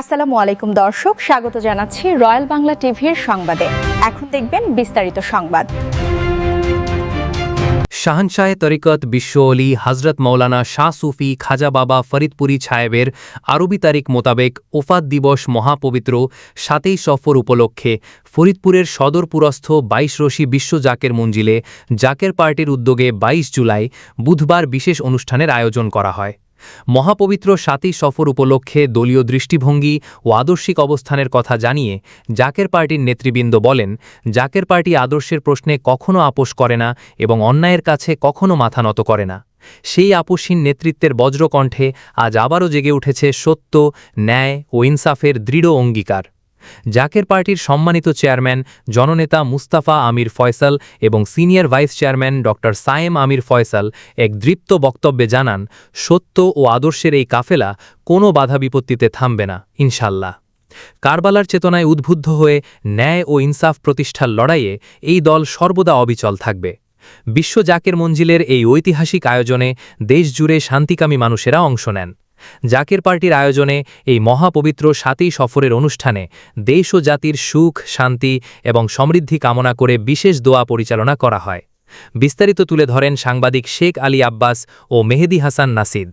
আসসালামু আলাইকুম দর্শক, স্বাগত জানাচ্ছি রয়্যাল বাংলা টিভির সংবাদে। এখন দেখবেন বিস্তারিত সংবাদ। শাহনশাহে তরিকত বিশ্ব অলি হজরত মৌলানা শাহ সুফি খাজা বাবা ফরিদপুরি ছায়েবের আরবি তারিখ মোতাবেক ওফাত দিবস মহাপবিত্র ৭ই সফর উপলক্ষে ফরিদপুরের সদরপুরস্থ ২২ রশি বিশ্ব জাকের মঞ্জিলে জাকের পার্টির উদ্যোগে ২২ জুলাই বুধবার বিশেষ অনুষ্ঠানের আয়োজন করা হয়। মহাপবিত্র ৭ই সফর উপলক্ষে দলীয় দৃষ্টিভঙ্গি ও আদর্শিক অবস্থানের কথা জানিয়ে জাকের পার্টির নেতৃবৃন্দ বলেন, জাকের পার্টি আদর্শের প্রশ্নে কখনো আপোষ করে না এবং অন্যায়ের কাছে কখনো মাথা নত করে না। সেই আপোষহীন নেতৃত্বের বজ্রকণ্ঠে আজ আবারও জেগে উঠেছে সত্য, ন্যায় ও ইনসাফের দৃঢ় অঙ্গীকার। জাকের পার্টির সম্মানিত চেয়ারম্যান জননেতা মুস্তাফা আমির ফয়সাল এবং সিনিয়র ভাইস চেয়ারম্যান ড সায়েম আমির ফয়সাল এক দৃপ্ত বক্তব্যে জানান, সত্য ও আদর্শের এই কাফেলা কোনো বাধা বিপত্তিতে থামবে না ইনশাল্লাহ। কারবালার চেতনায় উদ্বুদ্ধ হয়ে ন্যায় ও ইনসাফ প্রতিষ্ঠার লড়াইয়ে এই দল সর্বদা অবিচল থাকবে। বিশ্ব জাকের মঞ্জিলের এই ঐতিহাসিক আয়োজনে দেশজুড়ে শান্তিকামী মানুষেরা অংশ নেন। জাকের পার্টির আয়োজনে এই মহাপবিত্র ৭ই সফরের অনুষ্ঠানে দেশ ও জাতির সুখ, শান্তি এবং সমৃদ্ধি কামনা করে বিশেষ দোয়া পরিচালনা করা হয়। বিস্তারিত তুলে ধরেন সাংবাদিক শেখ আলী আব্বাস ও মেহেদি হাসান নাসিদ।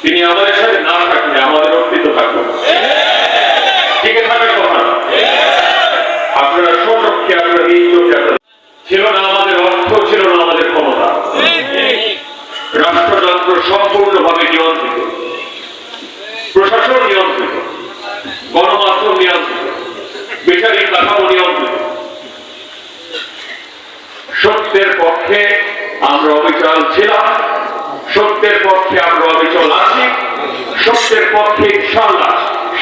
তিনি আমাদের সাথে না থাকলে আমাদের অস্তিত্ব থাকবে না। ঠিক আছে, আপনারা স্বচক্ষে আপনারা এই চোখে ছিল না আমাদের অর্থ, ছিল না আমাদের ক্ষমতা। রাষ্ট্রযন্ত্র সম্পূর্ণভাবে নিয়ন্ত্রিত, প্রশাসন নিয়ন্ত্রিত, গণমাধ্যম নিয়ন্ত্রিত, বেসারিক কাঠামো নিয়ন্ত্রিত। সত্যের পক্ষে আমরা অবিচল ছিলাম, সত্যের পক্ষে আমরা অবিচল আছি, সত্যের পক্ষে ইনশাআল্লাহ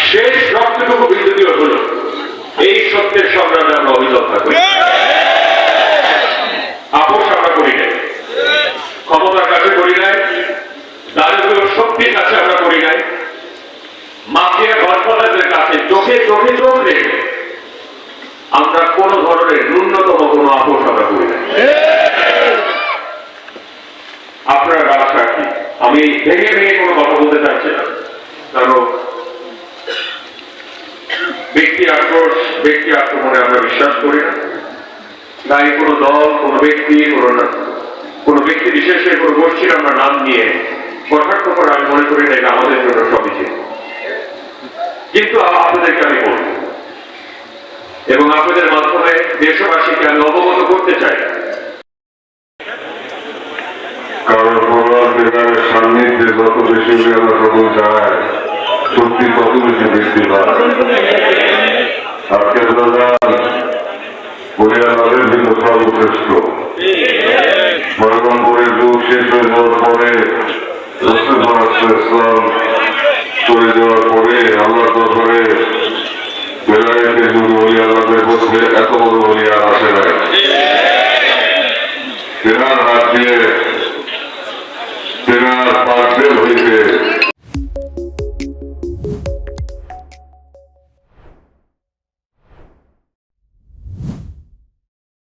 শেষ রক্তটুকু বিদ্যুতীয় হল এই সত্যের সংগ্রামে আমরা অবিচল থাকব। আপোষ আমরা করি নাই, ক্ষমতার কাছে করি নাই, দারিদ্র শক্তির কাছে আমরা করি নাই, মাফিয়া গডফাদারদের কাছে চোখে চোখে চোখ রেখে আমরা কোন ধরনের ন্যূনতম কোনো আপোষ আমরা করি নাই। আপনারা রাস্তা কি আমি ভেঙে ভেঙে কোনো কথা বলতে চাচ্ছি না, কারণ ব্যক্তি আক্রোশ, ব্যক্তি আক্রমণে আমরা বিশ্বাস করি না। তাই কোনো দল, কোনো ব্যক্তি, কোনো ব্যক্তি বিশেষের কোনো গোষ্ঠীর আমরা নাম নিয়ে কটাক্ষ করা আমি মনে করি না এটা আমাদের জন্য সবই। কিন্তু আপনাদেরকে আমি বলব এবং আপনাদের মাধ্যমে দেশবাসীকে আমি অবগত করতে চাই, কারণ ভগবানের সান্নিধ্যে যত বেশি আমরা প্রভু যায় শক্তি তত বেশি বৃদ্ধি পায়। আজকে পরিবারের কিন্তু সর্বশ্রেষ্ঠ পয়গম্বরের যুগ শেষ হয়ে যাওয়ার পরে ইসলাম চলে যাওয়ার পরে আল্লাহ দরবারে বেলায়েতের যুগ বলি আল্লাহের মধ্যে এত বড় বলি আর আসে নাই। তেনার হাত দিয়ে তেনার পার্থের হইতে